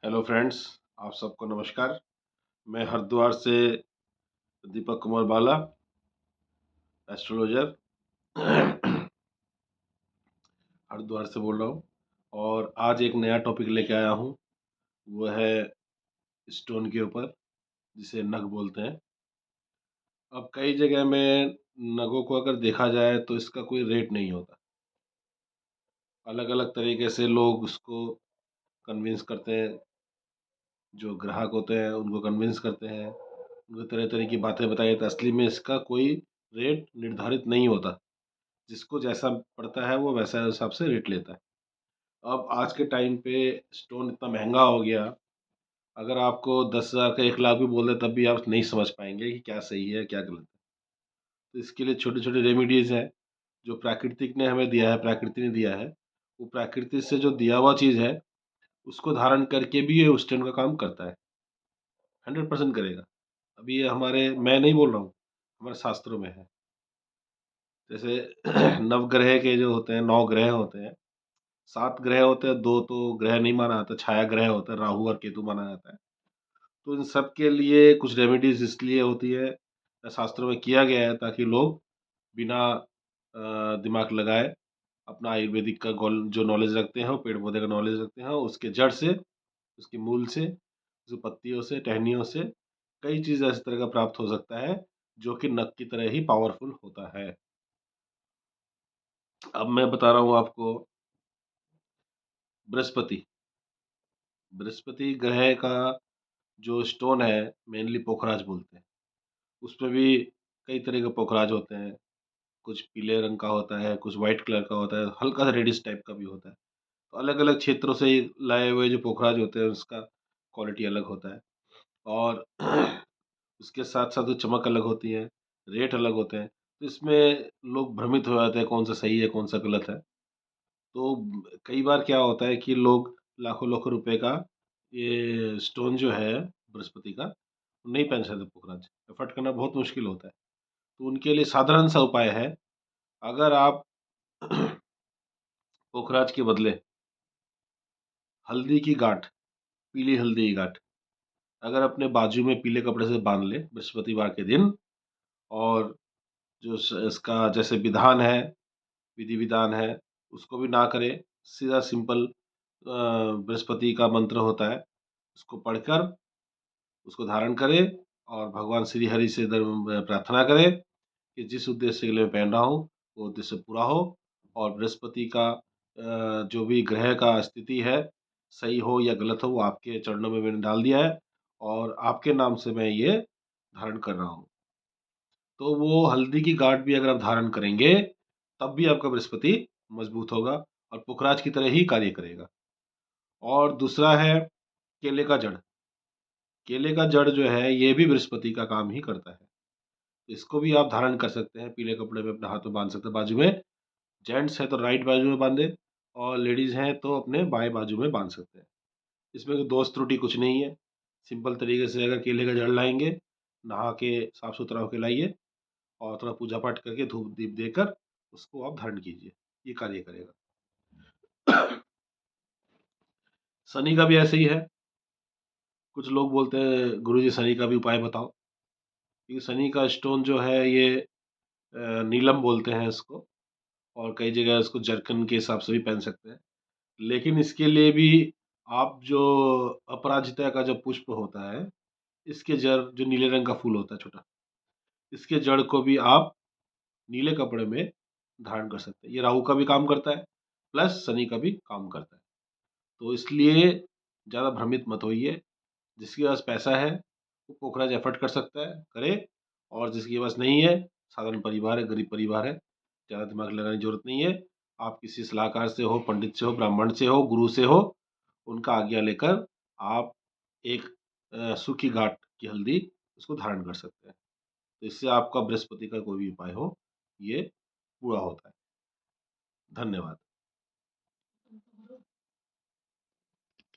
Hello friends, आप सबको नमस्कार। मैं हरिद्वार से दीपक कुमार बाला, एस्ट्रोलॉजर हरिद्वार से बोल रहा हूँ। और आज एक नया टॉपिक लेके आया हूँ। वो है स्टोन के ऊपर, जिसे नग बोलते हैं। अब कई जगह में नगों को अगर देखा जाए तो इसका कोई रेट नहीं होता। अलग अलग तरीके से लोग उसको कन्विंस करते हैं। जो ग्राहक होते हैं उनको कन्विंस करते हैं, उनको तरह तरह की बातें बताई, तो असली में इसका कोई रेट निर्धारित नहीं होता। जिसको जैसा पड़ता है वो वैसा हिसाब से रेट लेता है। अब आज के टाइम पे स्टोन इतना महंगा हो गया, अगर आपको 10,000 का 1 लाख भी बोल दे तब भी आप नहीं समझ पाएंगे कि क्या सही है क्या गलत है। तो इसके लिए छोटे छोटे रेमेडीज हैं जो प्राकृतिक ने हमें दिया है, प्रकृति ने दिया है। वो प्रकृति से जो दिया हुआ चीज़ है उसको धारण करके भी ये स्टोन का काम करता है। 100% करेगा। अभी ये हमारे, मैं नहीं बोल रहा हूँ, हमारे शास्त्रों में है। जैसे नवग्रह के जो होते हैं, 9 ग्रह होते हैं। 7 ग्रह होते हैं, 2 तो ग्रह नहीं माना जाता, छाया ग्रह होता है, राहु और केतु माना जाता है। तो इन सब के लिए कुछ रेमेडीज इसलिए होती है, शास्त्रों में किया गया है, ताकि लोग बिना दिमाग लगाए अपना आयुर्वेदिक का जो नॉलेज रखते हैं, वो पेड़ पौधे का नॉलेज रखते हैं, उसके जड़ से, उसके मूल से, उसकी पत्तियों से, टहनियों से कई चीज़ इस तरह का प्राप्त हो सकता है, जो कि नक की तरह ही पावरफुल होता है। अब मैं बता रहा हूँ आपको। बृहस्पति बृहस्पति ग्रह का जो स्टोन है, मेनली पोखराज बोलते हैं। उसमें भी कई तरह के पोखराज होते हैं। कुछ पीले रंग का होता है, कुछ वाइट कलर का होता है, हल्का सा रेडिश टाइप का भी होता है। तो अलग अलग क्षेत्रों से लाए हुए जो पोखराज होते हैं उसका क्वालिटी अलग होता है। और उसके साथ साथ चमक अलग होती है, रेट अलग होते हैं। तो इसमें लोग भ्रमित हो जाते हैं कौन सा सही है कौन सा गलत है। तो कई बार क्या होता है कि लोग लाखों लाखों रुपए का ये स्टोन जो है बृहस्पति का, वो नहीं पहन सकते पोखराज। एफर्ट करना बहुत मुश्किल होता है। तो उनके लिए साधारण सा उपाय है। अगर आप पोखराज के बदले हल्दी की गांठ, पीली हल्दी की गांठ अगर अपने बाजू में पीले कपड़े से बांध ले बृहस्पतिवार के दिन, और जो इसका जैसे विधान है, विधि विधान है, उसको भी ना करे, सीधा सिंपल बृहस्पति का मंत्र होता है, उसको पढ़कर उसको धारण करे और भगवान श्री हरि से प्रार्थना करे कि जिस उद्देश्य के लिए मैं पहन रहा हूँ वो उद्देश्य पूरा हो। और बृहस्पति का जो भी ग्रह का स्थिति है, सही हो या गलत हो, वो आपके चरणों में मैंने डाल दिया है और आपके नाम से मैं ये धारण कर रहा हूँ। तो वो हल्दी की गांठ भी अगर आप धारण करेंगे तब भी आपका बृहस्पति मजबूत होगा और पुखराज की तरह ही कार्य करेगा। और दूसरा है केले का जड़। केले का जड़ जो है ये भी बृहस्पति का काम ही करता है। इसको भी आप धारण कर सकते हैं, पीले कपड़े में अपने हाथ में बांध सकते हैं बाजू में। जेंट्स है तो राइट बाजू में बांधे, और लेडीज हैं तो अपने बाएं बाजू में बांध सकते हैं। इसमें कोई दोष त्रुटि कुछ नहीं है। सिंपल तरीके से अगर केले का जड़ लाएंगे, नहा के साफ सुथरा होकर लाइए और थोड़ा पूजा पाठ करके धूप दीप देकर उसको आप धारण कीजिए, ये कार्य करेगा। शनि का भी ऐसे ही है। कुछ लोग बोलते हैं गुरुजी शनि का भी उपाय बताओ। ये शनि का स्टोन जो है ये नीलम बोलते हैं इसको, और कई जगह इसको जरकन के हिसाब से भी पहन सकते हैं। लेकिन इसके लिए भी आप जो अपराजिता का जो पुष्प होता है, इसके जड़ जो नीले रंग का फूल होता है छोटा, इसके जड़ को भी आप नीले कपड़े में धारण कर सकते हैं। ये राहु का भी काम करता है, प्लस शनि का भी काम करता है। तो इसलिए ज़्यादा भ्रमित मत होइए। जिसके पास पैसा है वो पोखराज एफर्ट कर सकता है, करे। और जिसके पास नहीं है, साधारण परिवार है, गरीब परिवार है, ज़्यादा दिमाग लगाने की ज़रूरत नहीं है। आप किसी सलाहकार से हो, पंडित से हो, ब्राह्मण से हो, गुरु से हो, उनका आज्ञा लेकर आप एक सूखी घाट की हल्दी उसको धारण कर सकते हैं। तो इससे आपका बृहस्पति का कोई भी उपाय हो, ये पूरा होता है। धन्यवाद।